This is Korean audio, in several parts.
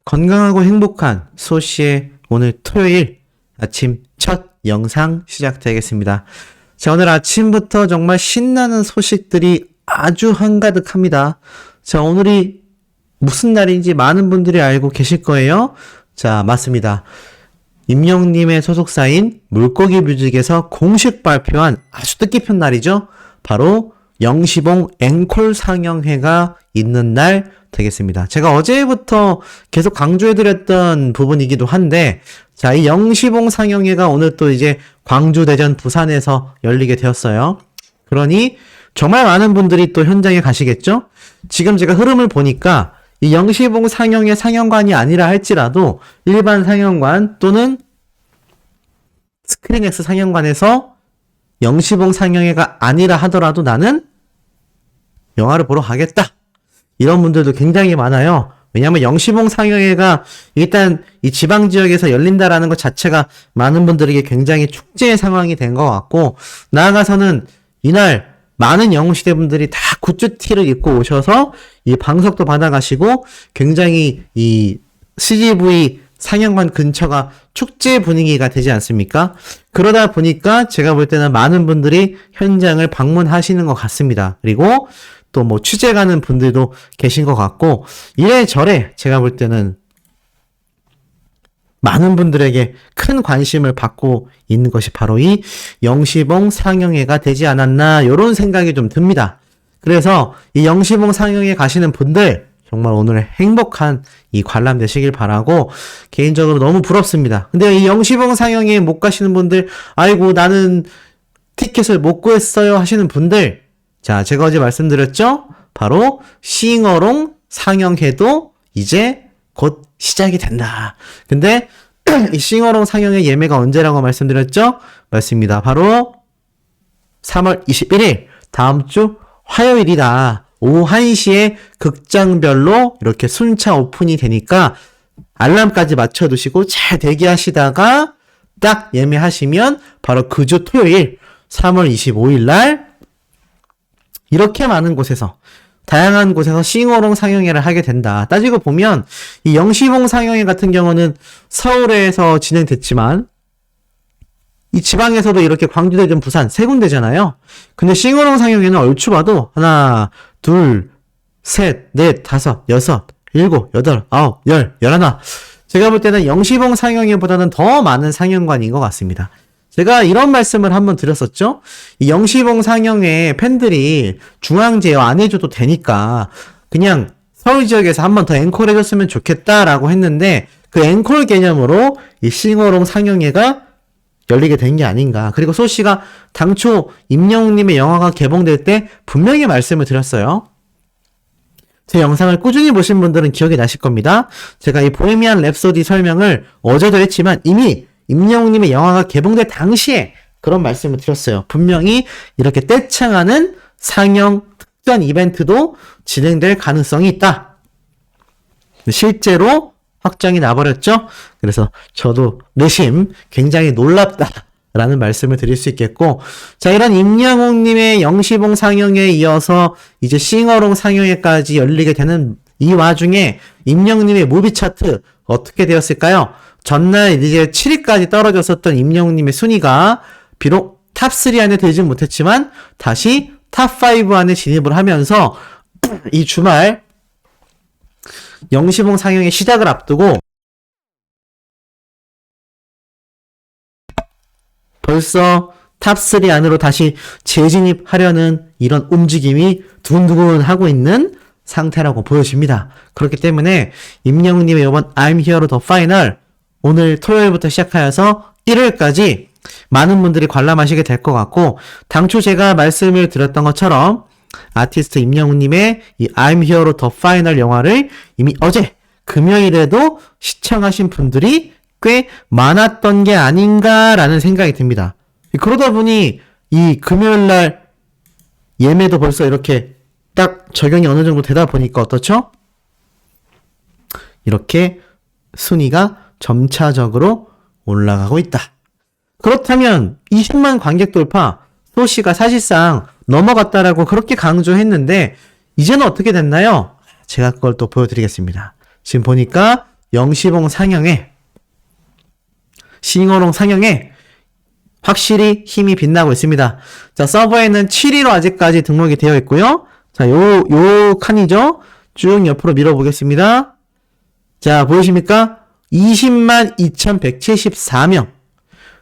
건강하고 행복한 소씨의 오늘 토요일 아침 첫 영상 시작되겠습니다. 자, 오늘 아침부터 정말 신나는 소식들이 아주 한가득합니다. 자, 오늘이 무슨 날인지 많은 분들이 알고 계실 거예요. 자, 맞습니다. 임영님의 소속사인 물고기 뮤직에서 공식 발표한 아주 뜻깊은 날이죠. 바로 영시봉 앵콜 상영회가 있는 날 되겠습니다. 제가 어제부터 계속 강조해드렸던 부분이기도 한데, 자, 이 영시봉 상영회가 오늘 또 이제 광주, 대전, 부산에서 열리게 되었어요. 그러니 정말 많은 분들이 또 현장에 가시겠죠? 지금 제가 흐름을 보니까 이 영시봉 상영회 상영관이 아니라 할지라도 일반 상영관 또는 스크린X 상영관에서 영시봉 상영회가 아니라 하더라도 나는 영화를 보러 가겠다. 이런 분들도 굉장히 많아요. 왜냐하면 영시봉 상영회가 일단 이 지방 지역에서 열린다라는 것 자체가 많은 분들에게 굉장히 축제의 상황이 된 것 같고, 나아가서는 이날 많은 영웅시대 분들이 다 굿즈티를 입고 오셔서 이 방석도 받아가시고 굉장히 이 CGV 상영관 근처가 축제 분위기가 되지 않습니까? 그러다 보니까 제가 볼 때는 많은 분들이 현장을 방문하시는 것 같습니다. 그리고 또 뭐 취재 가는 분들도 계신 것 같고, 이래저래 제가 볼 때는 많은 분들에게 큰 관심을 받고 있는 것이 바로 이 영시봉 상영회가 되지 않았나, 이런 생각이 좀 듭니다. 그래서 이 영시봉 상영회 가시는 분들 정말 오늘 행복한 이 관람 되시길 바라고, 개인적으로 너무 부럽습니다. 근데 이 영시봉 상영회 못 가시는 분들, 아이고 나는 티켓을 못 구했어요 하시는 분들, 자, 제가 어제 말씀드렸죠? 바로 싱어롱 상영회도 이제 곧 시작이 된다. 근데 이 싱어롱 상영회 예매가 언제라고 말씀드렸죠? 맞습니다. 바로 3월 21일 다음 주 화요일이다. 오후 1시에 극장별로 이렇게 순차 오픈이 되니까 알람까지 맞춰두시고 잘 대기하시다가 딱 예매하시면 바로 그 주 토요일 3월 25일 날 이렇게 많은 곳에서, 다양한 곳에서 싱어롱 상영회를 하게 된다. 따지고 보면 이 영시봉 상영회 같은 경우는 서울에서 진행됐지만 이 지방에서도 이렇게 광주, 대전, 부산 세 군데잖아요. 근데 싱어롱 상영회는 얼추 봐도 하나, 둘, 셋, 넷, 다섯, 여섯, 일곱, 여덟, 아홉, 열, 열하나. 제가 볼 때는 영시봉 상영회보다는 더 많은 상영관인 것 같습니다. 제가 이런 말씀을 한번 드렸었죠. 이 영시봉 상영회 팬들이 중앙 제어 안 해줘도 되니까 그냥 서울 지역에서 한번 더 앵콜 해줬으면 좋겠다라고 했는데, 그 앵콜 개념으로 이 싱어롱 상영회가 열리게 된 게 아닌가. 그리고 소씨가 당초 임영웅님의 영화가 개봉될 때 분명히 말씀을 드렸어요. 제 영상을 꾸준히 보신 분들은 기억이 나실 겁니다. 제가 이 보헤미안 랩소디 설명을 어제도 했지만 이미 임영웅님의 영화가 개봉될 당시에 그런 말씀을 드렸어요. 분명히 이렇게 떼창하는 상영 특전 이벤트도 진행될 가능성이 있다. 실제로 확정이 나버렸죠. 그래서 저도 내심 굉장히 놀랍다라는 말씀을 드릴 수 있겠고, 자, 이런 임영웅님의 영시봉 상영회에 이어서 이제 싱어롱 상영회까지 열리게 되는 이 와중에 임영웅님의 무비 차트 어떻게 되었을까요? 전날 이제 7위까지 떨어졌었던 임영웅님의 순위가 비록 탑3 안에 들진 못했지만 다시 탑5 안에 진입을 하면서 이 주말 영시봉 상영의 시작을 앞두고 벌써 탑3 안으로 다시 재진입하려는 이런 움직임이 두근두근 하고 있는 상태라고 보여집니다. 그렇기 때문에 임영웅님의 이번 I'm Here The Final, 오늘 토요일부터 시작하여서 일요일까지 많은 분들이 관람하시게 될 것 같고, 당초 제가 말씀을 드렸던 것처럼 아티스트 임영웅님의 이 I'm Here The Final 영화를 이미 어제 금요일에도 시청하신 분들이 꽤 많았던 게 아닌가라는 생각이 듭니다. 그러다 보니 이 금요일날 예매도 벌써 이렇게 딱 적용이 어느 정도 되다 보니까 어떻죠? 이렇게 순위가 점차적으로 올라가고 있다. 그렇다면 20만 관객 돌파, 소씨가 사실상 넘어갔다라고 그렇게 강조했는데 이제는 어떻게 됐나요? 제가 그걸 또 보여드리겠습니다. 지금 보니까 영시봉 상영에, 싱어롱 상영에 확실히 힘이 빛나고 있습니다. 자, 서버에는 7위로 아직까지 등록이 되어 있고요. 자, 요 칸이죠? 쭉 옆으로 밀어보겠습니다. 자, 보이십니까? 20만 2174명.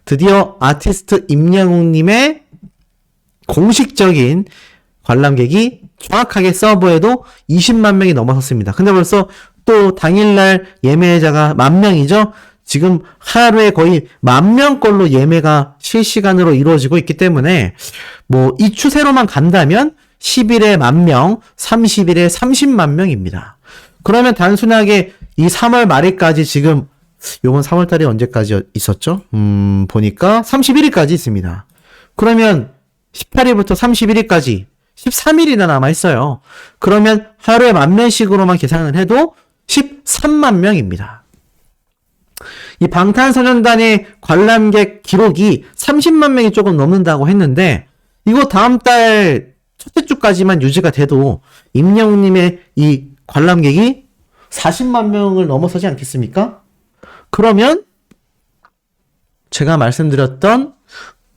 드디어 아티스트 임영웅님의 공식적인 관람객이 정확하게 서버에도 20만 명이 넘어섰습니다. 근데 벌써 또 당일날 예매자가 10,000명이죠? 지금 하루에 거의 10,000건로 예매가 실시간으로 이루어지고 있기 때문에 뭐 이 추세로만 간다면 10일에 10,000명, 30일에 30만 명입니다. 그러면 단순하게 이 3월 말에까지 지금 요번 3월 달이 언제까지 있었죠? 보니까 31일까지 있습니다. 그러면 18일부터 31일까지 13일이나 남아있어요. 그러면 하루에 10,000명씩으로만 계산을 해도 13만 명입니다. 이 방탄소년단의 관람객 기록이 30만 명이 조금 넘는다고 했는데 이거 다음 달 첫째 주까지만 유지가 돼도 임영웅님의 이 관람객이 40만 명을 넘어서지 않겠습니까? 그러면 제가 말씀드렸던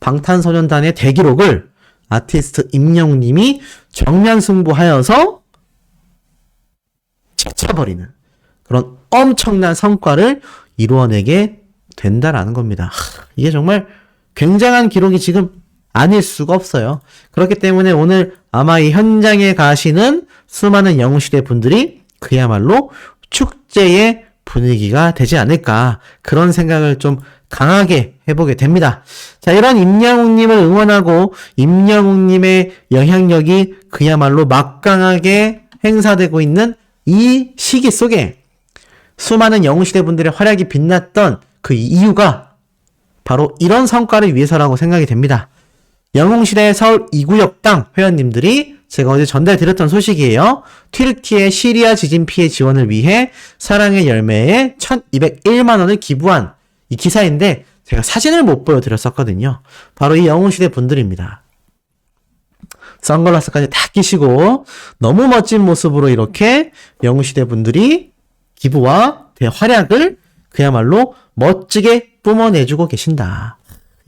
방탄소년단의 대기록을 아티스트 임영웅님이 정면 승부하여서 제쳐버리는 그런 엄청난 성과를 이루어내게 된다라는 겁니다. 이게 정말 굉장한 기록이 지금 아닐 수가 없어요. 그렇기 때문에 오늘 아마 이 현장에 가시는 수많은 영웅시대 분들이 그야말로 축제의 분위기가 되지 않을까, 그런 생각을 좀 강하게 해보게 됩니다. 자, 이런 임영웅님을 응원하고 임영웅님의 영향력이 그야말로 막강하게 행사되고 있는 이 시기 속에 수많은 영웅시대 분들의 활약이 빛났던 그 이유가 바로 이런 성과를 위해서라고 생각이 됩니다. 영웅시대 서울 2구역당 회원님들이 제가 어제 전달드렸던 소식이에요. 튀르키예 시리아 지진 피해 지원을 위해 사랑의 열매에 1,201만원을 기부한 이 기사인데 제가 사진을 못 보여드렸었거든요. 바로 이 영웅시대 분들입니다. 선글라스까지 다 끼시고 너무 멋진 모습으로 이렇게 영웅시대 분들이 기부와 대활약을 그야말로 멋지게 뿜어내주고 계신다.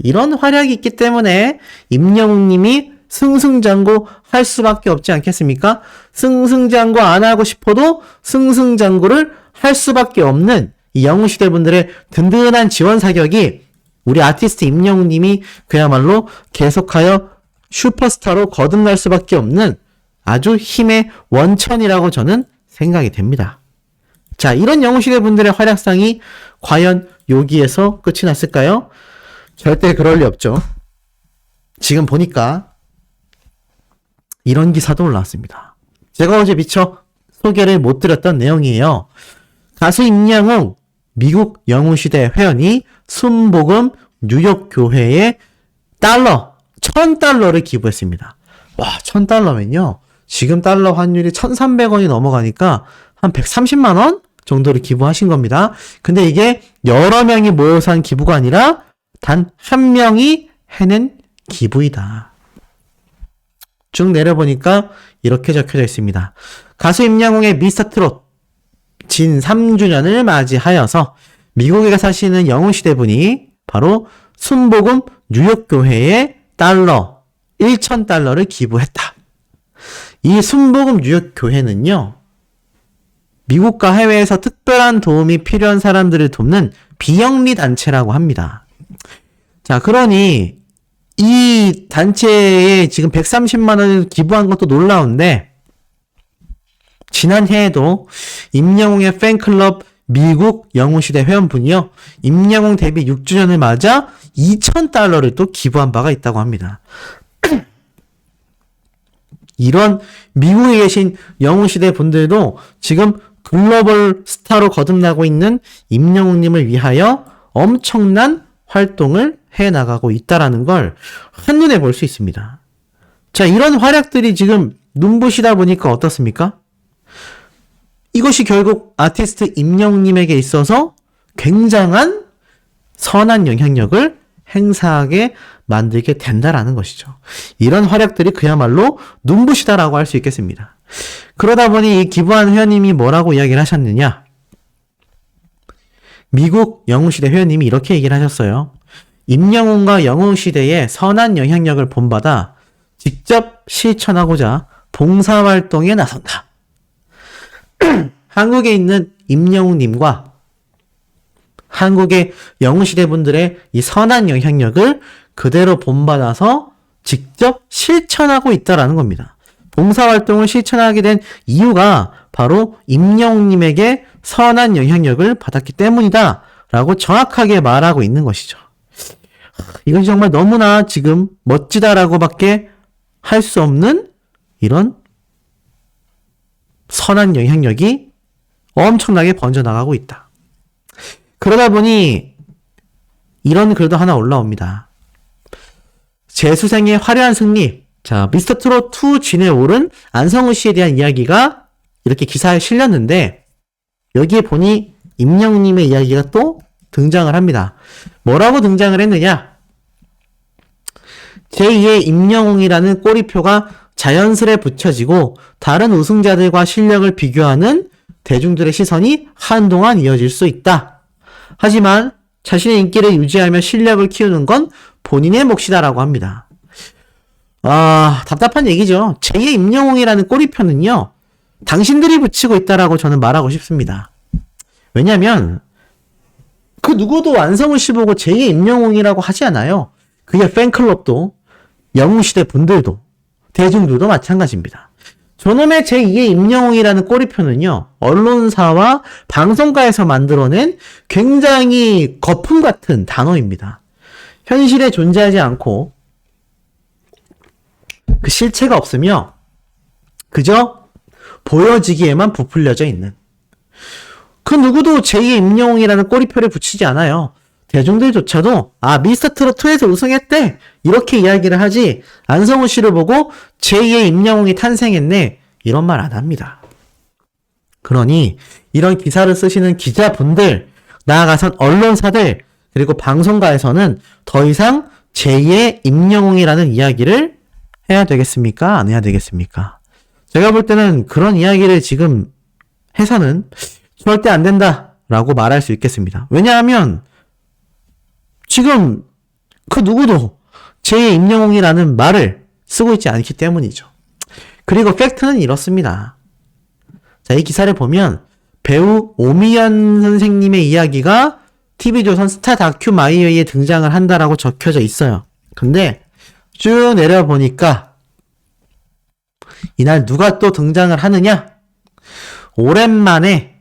이런 활약이 있기 때문에 임영웅님이 승승장구 할 수밖에 없지 않겠습니까? 승승장구 안 하고 싶어도 승승장구를 할 수밖에 없는 이 영웅시대 분들의 든든한 지원 사격이 우리 아티스트 임영웅님이 그야말로 계속하여 슈퍼스타로 거듭날 수밖에 없는 아주 힘의 원천이라고 저는 생각이 됩니다. 자, 이런 영웅시대 분들의 활약상이 과연 여기에서 끝이 났을까요? 절대 그럴 리 없죠. 지금 보니까 이런 기사도 올라왔습니다. 제가 어제 미처 소개를 못 드렸던 내용이에요. 가수 임영웅 미국 영웅시대 회원이 순복음 뉴욕교회에 $1,000를 기부했습니다. 와, $1,000면요. 지금 달러 환율이 1,300원이 넘어가니까 한 130만 원 정도를 기부하신 겁니다. 근데 이게 여러 명이 모여서 한 기부가 아니라 단 한 명이 해낸 기부이다. 쭉 내려보니까 이렇게 적혀져 있습니다. 가수 임영웅의 미스터트롯 진 3주년을 맞이하여서 미국에 사시는 영웅시대 분이 바로 순복음 뉴욕교회에 $1,000를 기부했다. 이 순복음 뉴욕교회는요, 미국과 해외에서 특별한 도움이 필요한 사람들을 돕는 비영리 단체라고 합니다. 자, 그러니 이 단체에 지금 130만 원을 기부한 것도 놀라운데 지난해에도 임영웅의 팬클럽 미국 영웅시대 회원분이요, 임영웅 데뷔 6주년을 맞아 $2,000를 또 기부한 바가 있다고 합니다. 이런 미국에 계신 영웅시대 분들도 지금 글로벌 스타로 거듭나고 있는 임영웅님을 위하여 엄청난 활동을 해나가고 있다라는 걸 한눈에 볼 수 있습니다. 자, 이런 활약들이 지금 눈부시다 보니까 어떻습니까? 이것이 결국 아티스트 임영웅님에게 있어서 굉장한 선한 영향력을 행사하게 만들게 된다라는 것이죠. 이런 활약들이 그야말로 눈부시다라고 할 수 있겠습니다. 그러다 보니 이 기부한 회원님이 뭐라고 이야기를 하셨느냐? 미국 영웅시대 회원님이 이렇게 얘기를 하셨어요. 임영웅과 영웅시대의 선한 영향력을 본받아 직접 실천하고자 봉사활동에 나선다. 한국에 있는 임영웅님과 한국의 영웅시대 분들의 이 선한 영향력을 그대로 본받아서 직접 실천하고 있다라는 겁니다. 봉사활동을 실천하게 된 이유가 바로 임영웅님에게 선한 영향력을 받았기 때문이다 라고 정확하게 말하고 있는 것이죠. 이건 정말 너무나 지금 멋지다라고 밖에 할 수 없는 이런 선한 영향력이 엄청나게 번져나가고 있다. 그러다 보니 이런 글도 하나 올라옵니다. 재수생의 화려한 승리. 자, 미스터 트롯 2 진에 오른 안성우 씨에 대한 이야기가 이렇게 기사에 실렸는데 여기에 보니 임영웅님의 이야기가 또 등장을 합니다. 뭐라고 등장을 했느냐? 제2의 임영웅이라는 꼬리표가 자연스레 붙여지고 다른 우승자들과 실력을 비교하는 대중들의 시선이 한동안 이어질 수 있다. 하지만 자신의 인기를 유지하며 실력을 키우는 건 본인의 몫이다라고 합니다. 답답한 얘기죠. 제2의 임영웅이라는 꼬리표는요, 당신들이 붙이고 있다라고 저는 말하고 싶습니다. 왜냐면 그 누구도 안성우 씨 보고 제2의 임영웅이라고 하지 않아요. 그게 팬클럽도, 영웅시대 분들도, 대중들도 마찬가지입니다. 저놈의 제2의 임영웅이라는 꼬리표는요, 언론사와 방송가에서 만들어낸 굉장히 거품 같은 단어입니다. 현실에 존재하지 않고 그 실체가 없으며 그저 보여지기에만 부풀려져 있는, 그 누구도 제2의 임영웅이라는 꼬리표를 붙이지 않아요. 대중들조차도 미스터 트롯 2에서 우승했대 이렇게 이야기를 하지, 안성우 씨를 보고 제2의 임영웅이 탄생했네 이런 말 안 합니다. 그러니 이런 기사를 쓰시는 기자분들, 나아가선 언론사들, 그리고 방송가에서는 더 이상 제2의 임영웅이라는 이야기를 해야 되겠습니까? 안 해야 되겠습니까? 제가 볼 때는 그런 이야기를 지금 해서는 절대 안 된다라고 말할 수 있겠습니다. 왜냐하면 지금 그 누구도 제2의 임영웅이라는 말을 쓰고 있지 않기 때문이죠. 그리고 팩트는 이렇습니다. 자, 이 기사를 보면 배우 오미연 선생님의 이야기가 TV조선 스타 다큐 마이웨이에 등장을 한다라고 적혀져 있어요. 근데 쭉 내려보니까 이날 누가 또 등장을 하느냐? 오랜만에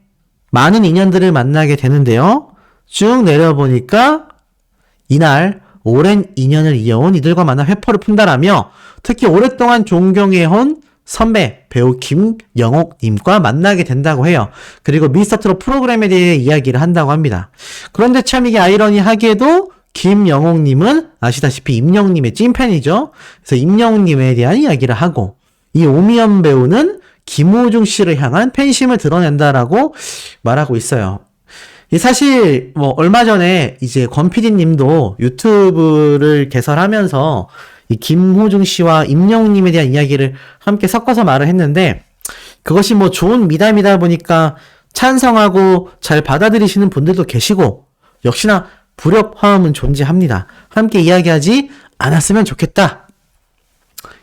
많은 인연들을 만나게 되는데요. 쭉 내려보니까 이날 오랜 인연을 이어온 이들과 만나 회포를 푼다라며 특히 오랫동안 존경해온 선배 배우 김영옥님과 만나게 된다고 해요. 그리고 미스터 트롯 프로그램에 대해 이야기를 한다고 합니다. 그런데 참 이게 아이러니하게도 김영옥님은 아시다시피 임영웅님의 찐팬이죠. 그래서 임영웅님에 대한 이야기를 하고, 이 오미연 배우는 김호중 씨를 향한 팬심을 드러낸다라고 말하고 있어요. 사실 얼마 전에 이제 권 PD님도 유튜브를 개설하면서 이 김호중 씨와 임영웅님에 대한 이야기를 함께 섞어서 말을 했는데, 그것이 좋은 미담이다 보니까 찬성하고 잘 받아들이시는 분들도 계시고, 역시나 불협화음은 존재합니다. 함께 이야기하지 않았으면 좋겠다,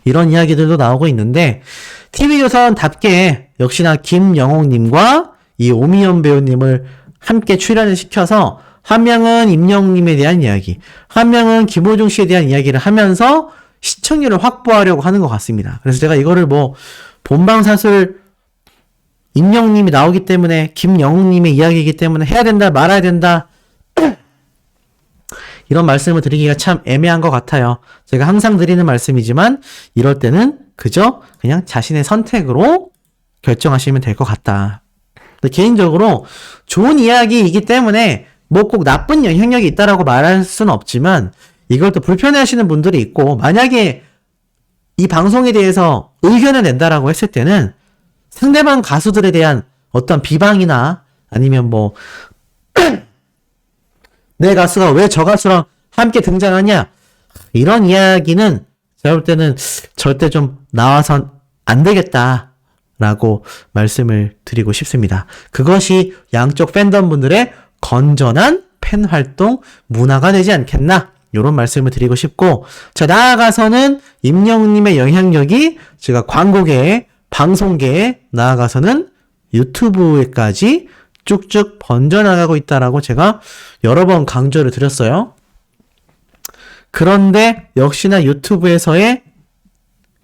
이런 이야기들도 나오고 있는데, TV조선답게 역시나 김영옥님과 이 오미연 배우님을 함께 출연을 시켜서 한 명은 임영웅님에 대한 이야기, 한 명은 김호중 씨에 대한 이야기를 하면서 시청률을 확보하려고 하는 것 같습니다. 그래서 제가 이거를 본방사술 임영웅님이 나오기 때문에, 김영웅님의 이야기이기 때문에 해야 된다, 말아야 된다, 이런 말씀을 드리기가 참 애매한 것 같아요. 제가 항상 드리는 말씀이지만 이럴 때는 그저 그냥 자신의 선택으로 결정하시면 될 것 같다. 개인적으로 좋은 이야기이기 때문에 꼭 나쁜 영향력이 있다라고 말할 수는 없지만, 이걸 또 불편해하시는 분들이 있고, 만약에 이 방송에 대해서 의견을 낸다라고 했을 때는 상대방 가수들에 대한 어떤 비방이나 아니면 내 가수가 왜 저 가수랑 함께 등장하냐, 이런 이야기는 제가 볼 때는 절대 좀 나와선 안 되겠다라고 말씀을 드리고 싶습니다. 그것이 양쪽 팬덤분들의 건전한 팬 활동 문화가 되지 않겠나, 이런 말씀을 드리고 싶고, 자, 나아가서는 임영웅님의 영향력이 제가 광고계에, 방송계에, 나아가서는 유튜브에까지 쭉쭉 번져나가고 있다라고 제가 여러 번 강조를 드렸어요. 그런데 역시나 유튜브에서의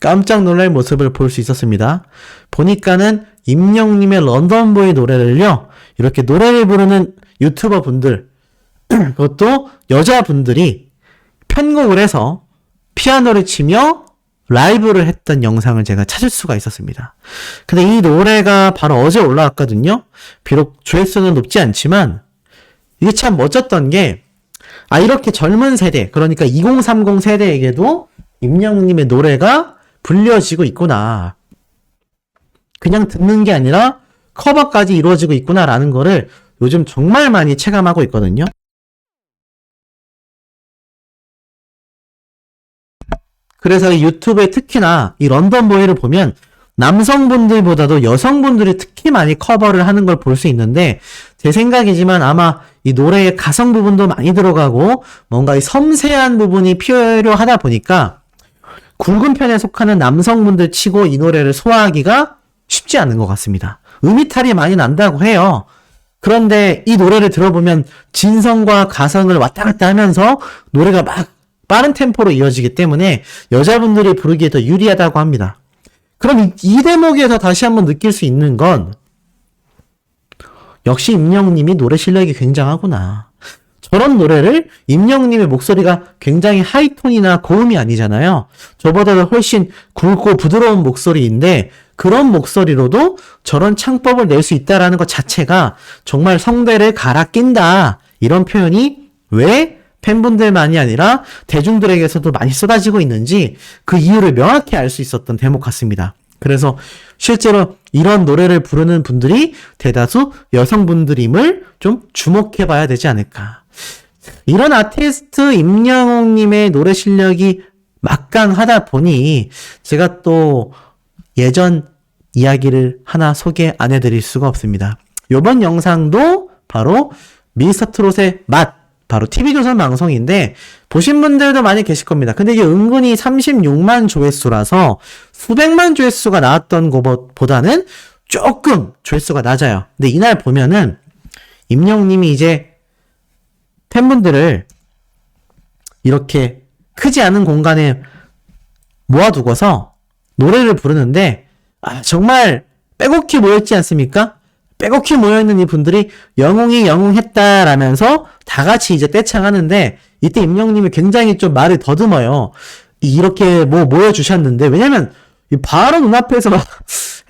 깜짝 놀랄 모습을 볼 수 있었습니다. 보니까는 임영웅님의 런던보이 노래를요, 이렇게 노래를 부르는 유튜버 분들, 그것도 여자분들이 편곡을 해서 피아노를 치며 라이브를 했던 영상을 제가 찾을 수가 있었습니다. 근데 이 노래가 바로 어제 올라왔거든요. 비록 조회수는 높지 않지만 이게 참 멋졌던 게, 이렇게 젊은 세대, 그러니까 2030 세대에게도 임영웅님의 노래가 불려지고 있구나, 그냥 듣는 게 아니라 커버까지 이루어지고 있구나라는 거를 요즘 정말 많이 체감하고 있거든요. 그래서 이 유튜브에 특히나 이 런던보이를 보면 남성분들보다도 여성분들이 특히 많이 커버를 하는 걸 볼 수 있는데, 제 생각이지만 아마 이 노래의 가성 부분도 많이 들어가고 뭔가 이 섬세한 부분이 필요하다 보니까 굵은 편에 속하는 남성분들 치고 이 노래를 소화하기가 쉽지 않은 것 같습니다. 음이탈이 많이 난다고 해요. 그런데 이 노래를 들어보면 진성과 가성을 왔다 갔다 하면서 노래가 막 빠른 템포로 이어지기 때문에 여자분들이 부르기에 더 유리하다고 합니다. 그럼 이 대목에서 다시 한번 느낄 수 있는 건, 역시 임영웅님이 노래 실력이 굉장하구나. 저런 노래를, 임영웅님의 목소리가 굉장히 하이톤이나 고음이 아니잖아요. 저보다도 훨씬 굵고 부드러운 목소리인데 그런 목소리로도 저런 창법을 낼 수 있다라는 것 자체가 정말 성대를 갈아 낀다, 이런 표현이 왜 팬분들만이 아니라 대중들에게서도 많이 쏟아지고 있는지 그 이유를 명확히 알 수 있었던 대목 같습니다. 그래서 실제로 이런 노래를 부르는 분들이 대다수 여성분들임을 좀 주목해 봐야 되지 않을까. 이런 아티스트 임영웅님의 노래 실력이 막강하다 보니 제가 또 예전 이야기를 하나 소개 안 해드릴 수가 없습니다. 이번 영상도 바로 미스터트롯의 맛, 바로 TV조선 방송인데 보신 분들도 많이 계실 겁니다. 근데 이게 은근히 36만 조회수라서 수백만 조회수가 나왔던 것보다는 조금 조회수가 낮아요. 근데 이날 보면은 임영웅님이 이제 팬분들을 이렇게 크지 않은 공간에 모아두고서 노래를 부르는데, 정말 빼곡히 모였지 않습니까? 빼곡히 모여있는 이 분들이 영웅이 영웅했다라면서 다 같이 이제 떼창하는데, 이때 임영웅님이 굉장히 좀 말을 더듬어요. 이렇게 모여주셨는데, 왜냐면 바로 눈앞에서 막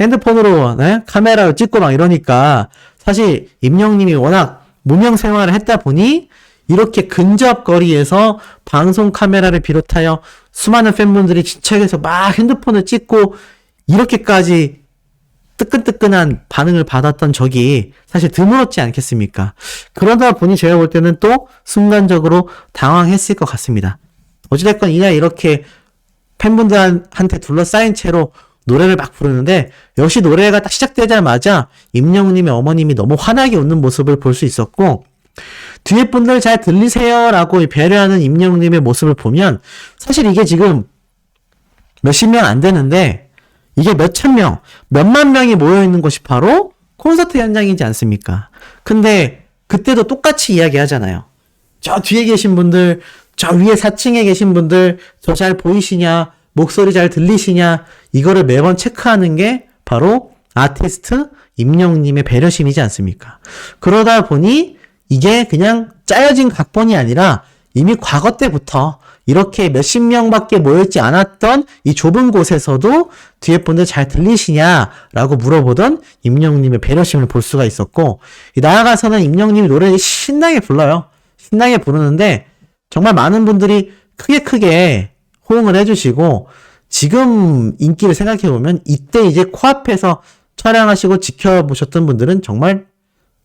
핸드폰으로 카메라를 찍고 막 이러니까 사실 임영웅님이 워낙 무명 생활을 했다 보니 이렇게 근접 거리에서 방송 카메라를 비롯하여 수많은 팬분들이 지척에서 막 핸드폰을 찍고 이렇게까지 뜨끈뜨끈한 반응을 받았던 적이 사실 드물었지 않겠습니까? 그러다 보니 제가 볼 때는 또 순간적으로 당황했을 것 같습니다. 어찌됐건 이날 이렇게 팬분들한테 둘러싸인 채로 노래를 막 부르는데, 역시 노래가 딱 시작되자마자 임영웅님의 어머님이 너무 환하게 웃는 모습을 볼 수 있었고, 뒤에 분들 잘 들리세요 라고 배려하는 임영웅님의 모습을 보면 사실 이게 지금 몇십 명 안 되는데 이게 몇천 명, 몇만 명이 모여있는 곳이 바로 콘서트 현장이지 않습니까? 근데 그때도 똑같이 이야기하잖아요. 저 뒤에 계신 분들, 저 위에 4층에 계신 분들, 저 잘 보이시냐, 목소리 잘 들리시냐, 이거를 매번 체크하는 게 바로 아티스트 임영웅님의 배려심이지 않습니까? 그러다 보니 이게 그냥 짜여진 각본이 아니라 이미 과거 때부터 이렇게 몇십 명밖에 모여있지 않았던 이 좁은 곳에서도 뒤에 분들 잘 들리시냐라고 물어보던 임영웅님의 배려심을 볼 수가 있었고, 나아가서는 임영웅님이 노래를 신나게 불러요. 신나게 부르는데 정말 많은 분들이 크게 호응을 해주시고, 지금 인기를 생각해보면 이때 이제 코앞에서 촬영하시고 지켜보셨던 분들은 정말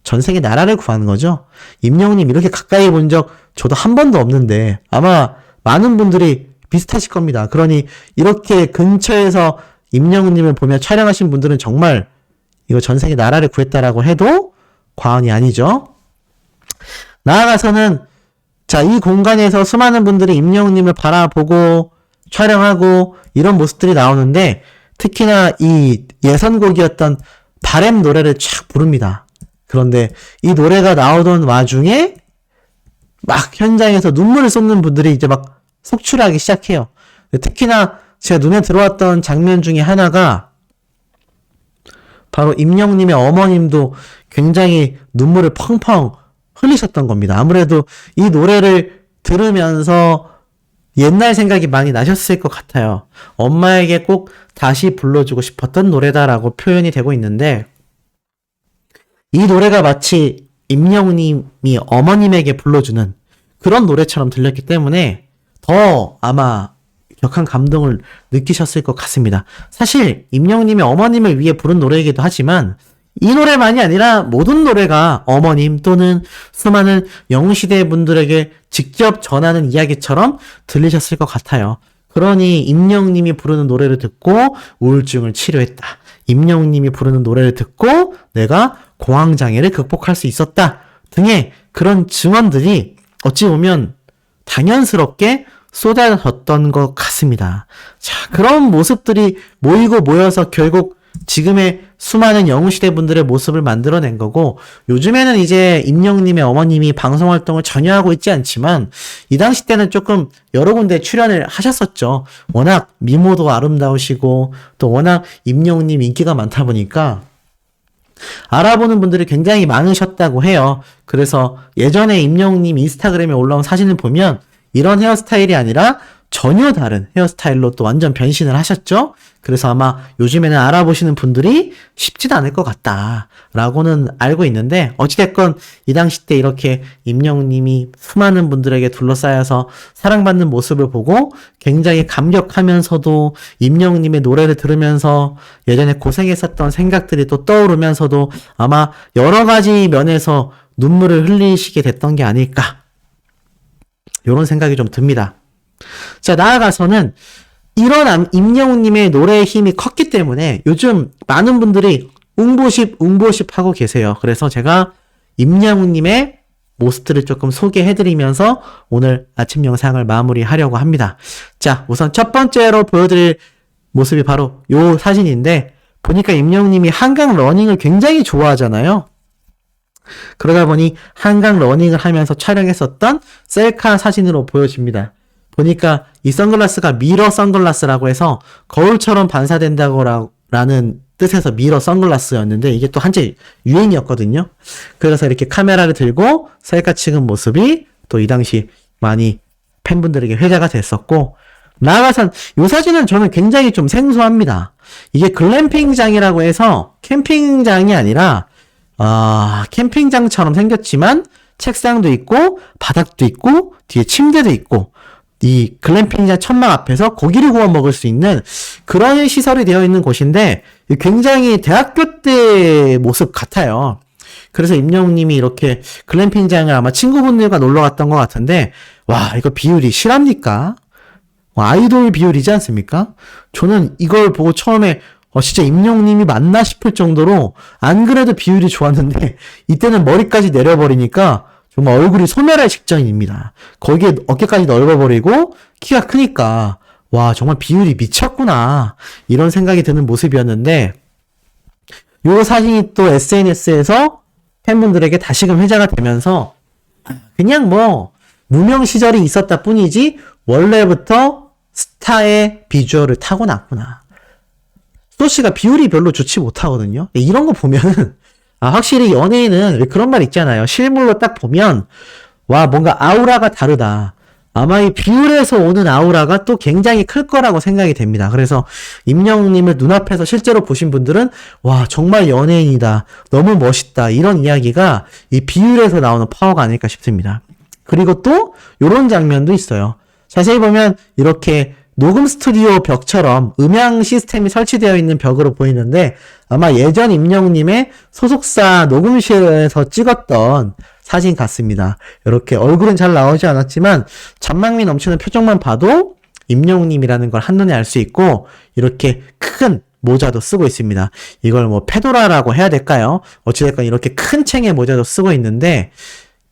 전생에 나라를 구하는 거죠. 임영웅님 이렇게 가까이 본 적 저도 한 번도 없는데 아마 많은 분들이 비슷하실 겁니다. 그러니 이렇게 근처에서 임영웅님을 보며 촬영하신 분들은 정말 이거 전생에 나라를 구했다라고 해도 과언이 아니죠. 나아가서는 자, 이 공간에서 수많은 분들이 임영웅님을 바라보고 촬영하고 이런 모습들이 나오는데 특히나 이 예선곡이었던 바램 노래를 쫙 부릅니다. 그런데 이 노래가 나오던 와중에 막 현장에서 눈물을 쏟는 분들이 이제 막 속출하기 시작해요. 특히나 제가 눈에 들어왔던 장면 중에 하나가 바로 임영웅님의 어머님도 굉장히 눈물을 펑펑 흘리셨던 겁니다. 아무래도 이 노래를 들으면서 옛날 생각이 많이 나셨을 것 같아요. 엄마에게 꼭 다시 불러주고 싶었던 노래다라고 표현이 되고 있는데 이 노래가 마치 임영웅님이 어머님에게 불러주는 그런 노래처럼 들렸기 때문에 더 아마 격한 감동을 느끼셨을 것 같습니다. 사실 임영웅님의 어머님을 위해 부른 노래이기도 하지만 이 노래만이 아니라 모든 노래가 어머님 또는 수많은 영웅시대 분들에게 직접 전하는 이야기처럼 들리셨을 것 같아요. 그러니 임영웅님이 부르는 노래를 듣고 우울증을 치료했다. 임영웅님이 부르는 노래를 듣고 내가 공황장애를 극복할 수 있었다. 등의 그런 증언들이 어찌 보면 당연스럽게 쏟아졌던 것 같습니다. 자, 그런 모습들이 모이고 모여서 결국 지금의 수많은 영웅시대 분들의 모습을 만들어낸 거고 요즘에는 이제 임영웅님의 어머님이 방송활동을 전혀 하고 있지 않지만 이 당시 때는 조금 여러 군데 출연을 하셨었죠. 워낙 미모도 아름다우시고 또 워낙 임영웅님 인기가 많다 보니까 알아보는 분들이 굉장히 많으셨다고 해요. 그래서 예전에 임영웅님 인스타그램에 올라온 사진을 보면 이런 헤어스타일이 아니라 전혀 다른 헤어스타일로 또 완전 변신을 하셨죠? 그래서 아마 요즘에는 알아보시는 분들이 쉽지도 않을 것 같다라고는 알고 있는데 어찌됐건 이 당시 때 이렇게 임영웅님이 수많은 분들에게 둘러싸여서 사랑받는 모습을 보고 굉장히 감격하면서도 임영웅님의 노래를 들으면서 예전에 고생했었던 생각들이 또 떠오르면서도 아마 여러 가지 면에서 눈물을 흘리시게 됐던 게 아닐까 이런 생각이 좀 듭니다. 자, 나아가서는 이런 임영웅님의 노래의 힘이 컸기 때문에 요즘 많은 분들이 웅보십 하고 계세요. 그래서 제가 임영웅님의 모습들을 조금 소개해드리면서 오늘 아침 영상을 마무리하려고 합니다. 자, 우선 첫 번째로 보여드릴 모습이 바로 요 사진인데 보니까 임영웅님이 한강 러닝을 굉장히 좋아하잖아요. 그러다 보니 한강 러닝을 하면서 촬영했었던 셀카 사진으로 보여집니다. 보니까 이 선글라스가 미러 선글라스라고 해서 거울처럼 반사된다고 라는 뜻에서 미러 선글라스였는데 이게 또 한때 유행이었거든요. 그래서 이렇게 카메라를 들고 셀카 찍은 모습이 또 이 당시 많이 팬분들에게 회자가 됐었고 나아가선 이 사진은 저는 굉장히 좀 생소합니다. 이게 글램핑장이라고 해서 캠핑장이 아니라 캠핑장처럼 생겼지만 책상도 있고 바닥도 있고 뒤에 침대도 있고 이 글램핑장 천막 앞에서 고기를 구워 먹을 수 있는 그런 시설이 되어 있는 곳인데 굉장히 대학교 때 모습 같아요. 그래서 임영웅님이 이렇게 글램핑장을 아마 친구분들과 놀러 갔던 것 같은데 와 이거 비율이 실합니까? 아이돌 비율이지 않습니까? 저는 이걸 보고 처음에 진짜 임영웅님이 맞나 싶을 정도로 안 그래도 비율이 좋았는데 이때는 머리까지 내려버리니까 정말 얼굴이 소멸할 직전입니다. 거기에 어깨까지 넓어버리고 키가 크니까 와 정말 비율이 미쳤구나 이런 생각이 드는 모습이었는데 이 사진이 또 SNS에서 팬분들에게 다시금 회자가 되면서 그냥 뭐 무명 시절이 있었다 뿐이지 원래부터 스타의 비주얼을 타고났구나. 소씨가 비율이 별로 좋지 못하거든요. 이런 거 보면은 확실히 연예인은 왜 그런 말 있잖아요. 실물로 딱 보면 와 뭔가 아우라가 다르다. 아마 이 비율에서 오는 아우라가 또 굉장히 클 거라고 생각이 됩니다. 그래서 임영웅님을 눈앞에서 실제로 보신 분들은 와 정말 연예인이다. 너무 멋있다. 이런 이야기가 이 비율에서 나오는 파워가 아닐까 싶습니다. 그리고 또 이런 장면도 있어요. 자세히 보면 이렇게 녹음 스튜디오 벽처럼 음향 시스템이 설치되어 있는 벽으로 보이는데 아마 예전 임영웅님의 소속사 녹음실에서 찍었던 사진 같습니다. 이렇게 얼굴은 잘 나오지 않았지만 잔망미 넘치는 표정만 봐도 임영웅님이라는 걸 한눈에 알 수 있고 이렇게 큰 모자도 쓰고 있습니다. 이걸 뭐 페도라라고 해야 될까요? 어찌됐건 이렇게 큰 챙의 모자도 쓰고 있는데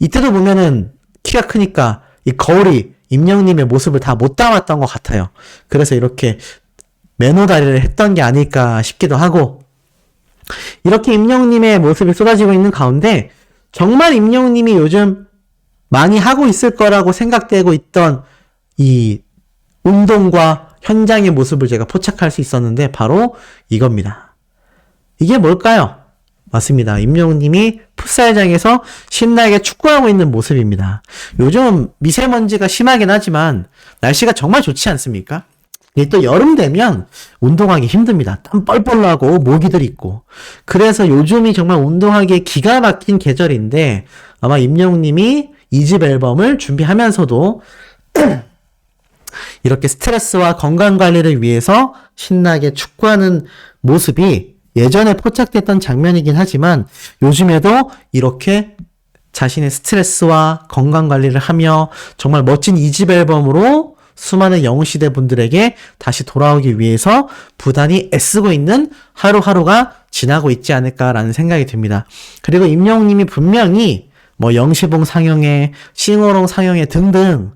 이때도 보면은 키가 크니까 이 거울이 임영님의 모습을 다 못 담았던 것 같아요. 그래서 이렇게 매너다리를 했던 게 아닐까 싶기도 하고, 이렇게 임영님의 모습이 쏟아지고 있는 가운데 정말 임영님이 요즘 많이 하고 있을 거라고 생각되고 있던 이 운동과 현장의 모습을 제가 포착할 수 있었는데 바로 이겁니다. 이게 뭘까요? 맞습니다. 임영웅님이 풋살장에서 신나게 축구하고 있는 모습입니다. 요즘 미세먼지가 심하긴 하지만 날씨가 정말 좋지 않습니까? 또 여름 되면 운동하기 힘듭니다. 땀 뻘뻘 나고 모기들 있고. 그래서 요즘이 정말 운동하기에 기가 막힌 계절인데 아마 임영웅님이 2집 앨범을 준비하면서도 이렇게 스트레스와 건강관리를 위해서 신나게 축구하는 모습이 예전에 포착됐던 장면이긴 하지만 요즘에도 이렇게 자신의 스트레스와 건강관리를 하며 정말 멋진 2집 앨범으로 수많은 영웅시대 분들에게 다시 돌아오기 위해서 부단히 애쓰고 있는 하루하루가 지나고 있지 않을까라는 생각이 듭니다. 그리고 임영웅님이 분명히 영시봉 상영회, 싱어롱 상영회 등등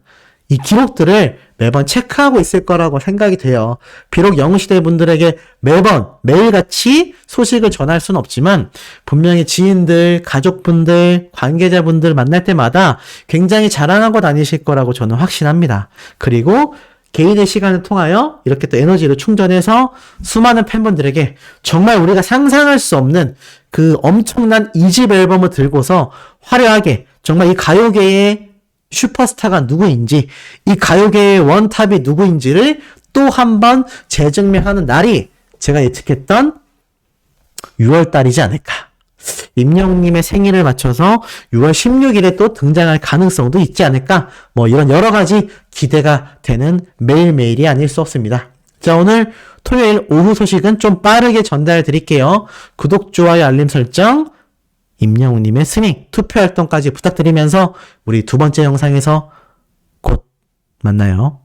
이 기록들을 매번 체크하고 있을 거라고 생각이 돼요. 비록 영웅시대 분들에게 매일같이 소식을 전할 수는 없지만 분명히 지인들, 가족분들, 관계자분들 만날 때마다 굉장히 자랑하고 다니실 거라고 저는 확신합니다. 그리고 개인의 시간을 통하여 이렇게 또 에너지를 충전해서 수많은 팬분들에게 정말 우리가 상상할 수 없는 그 엄청난 2집 앨범을 들고서 화려하게 정말 이 가요계의 슈퍼스타가 누구인지, 이 가요계의 원탑이 누구인지를 또 한 번 재증명하는 날이 제가 예측했던 6월달이지 않을까. 임영웅님의 생일을 맞춰서 6월 16일에 또 등장할 가능성도 있지 않을까. 이런 여러 가지 기대가 되는 매일매일이 아닐 수 없습니다. 자, 오늘 토요일 오후 소식은 좀 빠르게 전달 드릴게요. 구독, 좋아요, 알림 설정, 임영웅님의 스밍, 투표 활동까지 부탁드리면서 우리 두 번째 영상에서 곧 만나요.